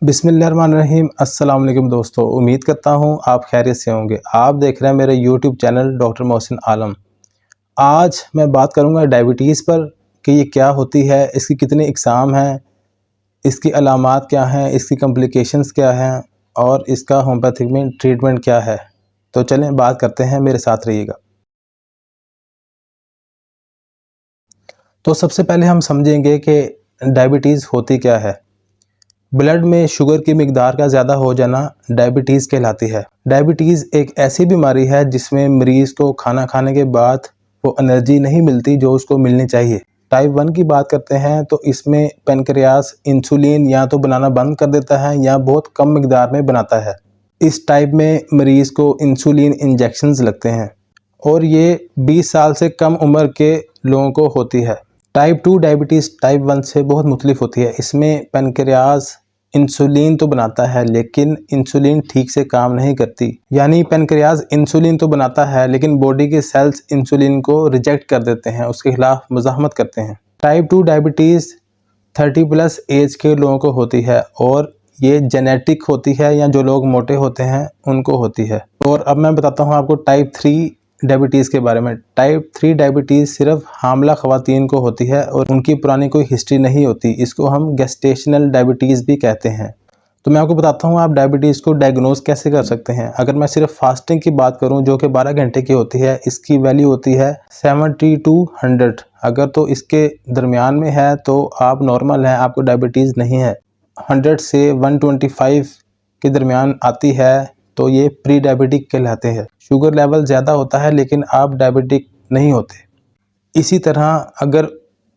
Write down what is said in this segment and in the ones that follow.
बिस्मिल्लाहिर्रहमानिर्रहीम। अस्सलाम वालेकुम दोस्तों, उम्मीद करता हूँ आप खैरियत से होंगे। आप देख रहे हैं मेरे यूट्यूब चैनल डॉक्टर मोहसिन आलम। आज मैं बात करूँगा डायबिटीज़ पर कि ये क्या होती है, इसकी कितनी इकसाम हैं, इसकी अलामात क्या हैं, इसकी कॉम्प्लिकेशंस क्या हैं और इसका होम्योपैथिक में ट्रीटमेंट क्या है। तो चलें बात करते हैं, मेरे साथ रहिएगा। तो सबसे पहले हम समझेंगे कि डायबिटीज़ होती क्या है। ब्लड में शुगर की मिकदार का ज़्यादा हो जाना डायबिटीज़ कहलाती है। डायबिटीज़ एक ऐसी बीमारी है जिसमें मरीज़ को खाना खाने के बाद वो एनर्जी नहीं मिलती जो उसको मिलनी चाहिए। टाइप 1 की बात करते हैं तो इसमें पैनक्रियास इंसुलिन या तो बनाना बंद कर देता है या बहुत कम मिकदार में बनाता है। इस टाइप में मरीज़ को इंसुलिन इंजेक्शंस लगते हैं और ये 20 साल से कम उम्र के लोगों को होती है। टाइप 2 डायबिटीज़ टाइप 1 से बहुत मुख्तलिफ होती है। इसमें पैनक्रियास इंसुलिन तो बनाता है लेकिन इंसुलिन ठीक से काम नहीं करती, यानी पैनक्रियास इंसुलिन तो बनाता है लेकिन बॉडी के सेल्स इंसुलिन को रिजेक्ट कर देते हैं, उसके खिलाफ मुज़ाहमत करते हैं। टाइप 2 डायबिटीज़ 30+ एज के लोगों को होती है और ये जेनेटिक होती है या जो लोग मोटे होते हैं उनको होती है। और अब मैं बताता हूँ आपको टाइप 3 डायबिटीज़ के बारे में। टाइप 3 डायबिटीज़ सिर्फ हामला ख़वातीन को होती है और उनकी पुरानी कोई हिस्ट्री नहीं होती। इसको हम गेस्टेशनल डायबिटीज़ भी कहते हैं। तो मैं आपको बताता हूँ आप डायबिटीज़ को डायग्नोज कैसे कर सकते हैं। अगर मैं सिर्फ फास्टिंग की बात करूँ जो कि 12 घंटे की होती है, इसकी वैल्यू होती है 70 to 100। अगर तो इसके दरमियान में है तो आप नॉर्मल हैं, आपको डायबिटीज़ नहीं है। 100 से 125 के दरमियान आती है तो ये प्री डायबिटिक कहलाते हैं। शुगर लेवल ज़्यादा होता है लेकिन आप डायबिटिक नहीं होते। इसी तरह अगर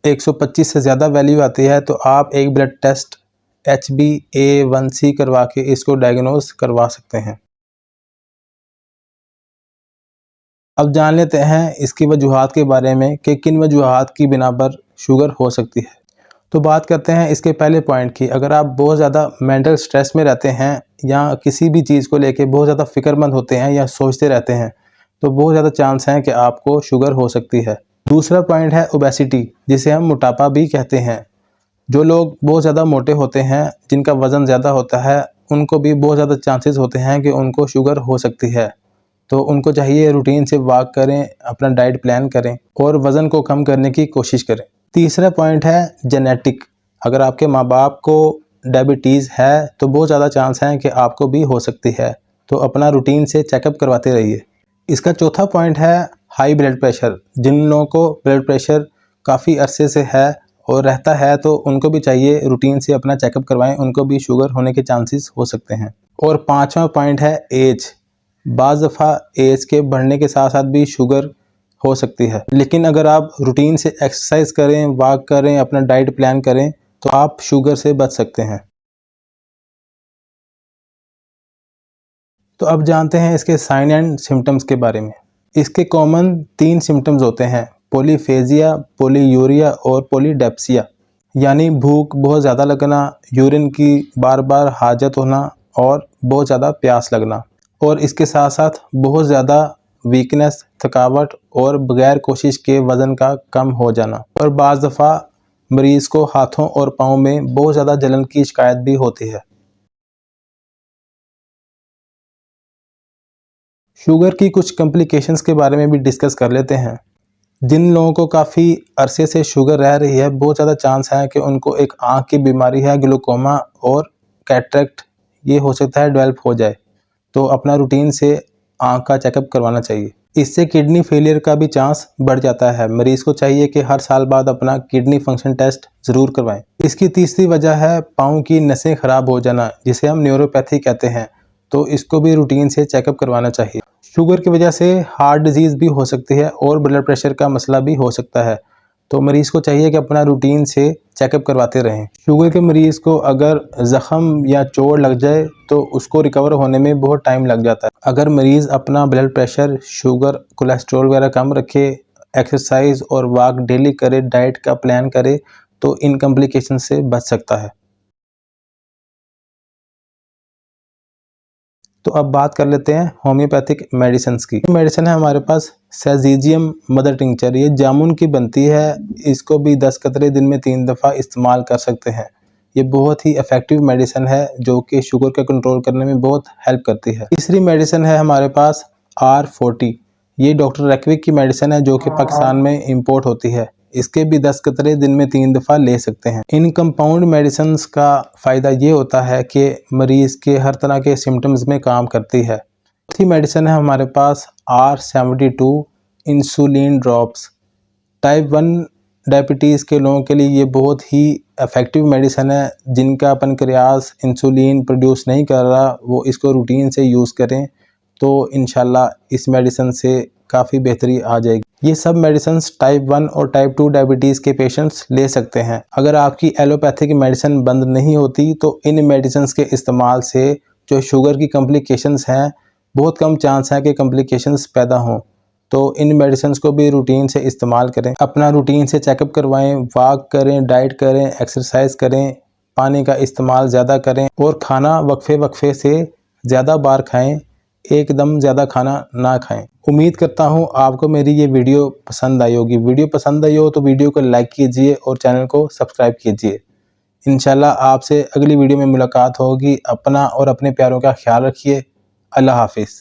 125 से ज़्यादा वैल्यू आती है तो आप एक ब्लड टेस्ट HbA1c करवा के इसको डायग्नोज करवा सकते हैं। अब जान लेते हैं इसकी वजूहात के बारे में कि किन वजूहात की बिना पर शुगर हो सकती है। तो बात करते हैं इसके पहले पॉइंट की। अगर आप बहुत ज़्यादा मेंटल स्ट्रेस में रहते हैं या किसी भी चीज़ को लेके बहुत ज़्यादा फ़िक्रमंद होते हैं या सोचते रहते हैं तो बहुत ज़्यादा चांस हैं कि आपको शुगर हो सकती है। दूसरा पॉइंट है ओबेसिटी, जिसे हम मोटापा भी कहते हैं। जो लोग बहुत ज़्यादा मोटे होते हैं, जिनका वज़न ज़्यादा होता है, उनको भी बहुत ज़्यादा चांसेस होते हैं कि उनको शुगर हो सकती है। तो उनको चाहिए रूटीन से वॉक करें, अपना डाइट प्लान करें और वज़न को कम करने की कोशिश करें। तीसरा पॉइंट है जेनेटिक। अगर आपके माँ बाप को डायबिटीज़ है तो बहुत ज़्यादा चांस हैं कि आपको भी हो सकती है, तो अपना रूटीन से चेकअप करवाते रहिए। इसका चौथा पॉइंट है हाई ब्लड प्रेशर। जिन लोगों को ब्लड प्रेशर काफ़ी अरसे से है और रहता है तो उनको भी चाहिए रूटीन से अपना चेकअप करवाएं, उनको भी शुगर होने के चांसेस हो सकते हैं। और पाँचवा पॉइंट है एज। बाज़ दफ़ा एज के बढ़ने के साथ साथ भी शुगर हो सकती है, लेकिन अगर आप रूटीन से एक्सरसाइज करें, वॉक करें, अपना डाइट प्लान करें तो आप शुगर से बच सकते हैं। तो अब जानते हैं इसके साइन एंड सिम्टम्स के बारे में। इसके कॉमन 3 सिम्टम्स होते हैं, पॉलीफेजिया, पॉलीयूरिया और पॉलीडेप्सिया, यानी भूख बहुत ज़्यादा लगना, यूरिन की बार बार हाजत होना और बहुत ज़्यादा प्यास लगना। और इसके साथ साथ बहुत ज़्यादा वीकनेस, थकावट और बगैर कोशिश के वज़न का कम हो जाना। और बाज़ दफ़ा मरीज़ को हाथों और पाँव में बहुत ज़्यादा जलन की शिकायत भी होती है। शुगर की कुछ कॉम्प्लिकेशंस के बारे में भी डिस्कस कर लेते हैं। जिन लोगों को काफ़ी अरसे से शुगर रह रही है, बहुत ज़्यादा चांस है कि उनको एक आँख की बीमारी है, ग्लूकोमा और कैटरेक्ट, ये हो सकता है डेवलप हो जाए। तो अपना रूटीन से आँख का चेकअप करवाना चाहिए। इससे किडनी फेलियर का भी चांस बढ़ जाता है। मरीज़ को चाहिए कि हर साल बाद अपना किडनी फंक्शन टेस्ट ज़रूर करवाएं। इसकी तीसरी वजह है पाँव की नसें ख़राब हो जाना, जिसे हम न्यूरोपैथी कहते हैं, तो इसको भी रूटीन से चेकअप करवाना चाहिए। शुगर की वजह से हार्ट डिजीज़ भी हो सकती है और ब्लड प्रेशर का मसला भी हो सकता है, तो मरीज़ को चाहिए कि अपना रूटीन से चेकअप करवाते रहें। शुगर के मरीज़ को अगर ज़ख़म या चोट लग जाए तो उसको रिकवर होने में बहुत टाइम लग जाता है। अगर मरीज़ अपना ब्लड प्रेशर, शुगर, कोलेस्ट्रॉल वगैरह कम रखे, एक्सरसाइज और वॉक डेली करे, डाइट का प्लान करे तो इन कॉम्प्लिकेशन से बच सकता है। तो अब बात कर लेते हैं होम्योपैथिक मेडिसिन की। मेडिसिन है हमारे पास सेजिजियम मदर टिंचर, ये जामुन की बनती है। इसको भी 10 कतरे दिन में 3 दफ़ा इस्तेमाल कर सकते हैं। ये बहुत ही इफ़ेक्टिव मेडिसिन है जो कि शुगर का कंट्रोल करने में बहुत हेल्प करती है। तीसरी मेडिसिन है हमारे पास R40। ये डॉक्टर रेकविक की मेडिसिन है जो कि पाकिस्तान में इंपोर्ट होती है। इसके भी 10 कतरे दिन में 3 दफ़ा ले सकते हैं। इन कंपाउंड मेडिसिन का फ़ायदा ये होता है कि मरीज़ के हर तरह के सिम्टम्स में काम करती है। चौथी मेडिसिन है हमारे पास R72 insulin drops. Type 1 diabetes के लोगों के लिए ये बहुत ही इफ़ेक्टिव मेडिसिन है। जिनका पैनक्रियास इंसुलिन प्रोड्यूस नहीं कर रहा, वो इसको रूटीन से यूज़ करें तो इंशाल्लाह इस मेडिसिन से काफ़ी बेहतरी आ जाएगी। ये सब मेडिसिन्स टाइप 1 और टाइप 2 डायबिटीज़ के पेशेंट्स ले सकते हैं। अगर आपकी एलोपैथिक मेडिसिन बंद नहीं होती तो इन मेडिसिन्स के इस्तेमाल से जो शुगर की कॉम्प्लिकेशंस हैं, बहुत कम चांस है कि कॉम्प्लिकेशंस पैदा हों। तो इन मेडिसिन्स को भी रूटीन से इस्तेमाल करें। अपना रूटीन से चेकअप करवाएं, वॉक करें, डाइट करें, एक्सरसाइज करें, पानी का इस्तेमाल ज़्यादा करें और खाना वक्फे से ज़्यादा बार खाएं, एकदम ज़्यादा खाना ना खाएं। उम्मीद करता हूं आपको मेरी ये वीडियो पसंद आई होगी। वीडियो पसंद आई हो तो वीडियो को लाइक कीजिए और चैनल को सब्सक्राइब कीजिए। इंशाल्लाह आपसे अगली वीडियो में मुलाकात होगी। अपना और अपने प्यारों का ख्याल रखिए। अल्लाह हाफिज़।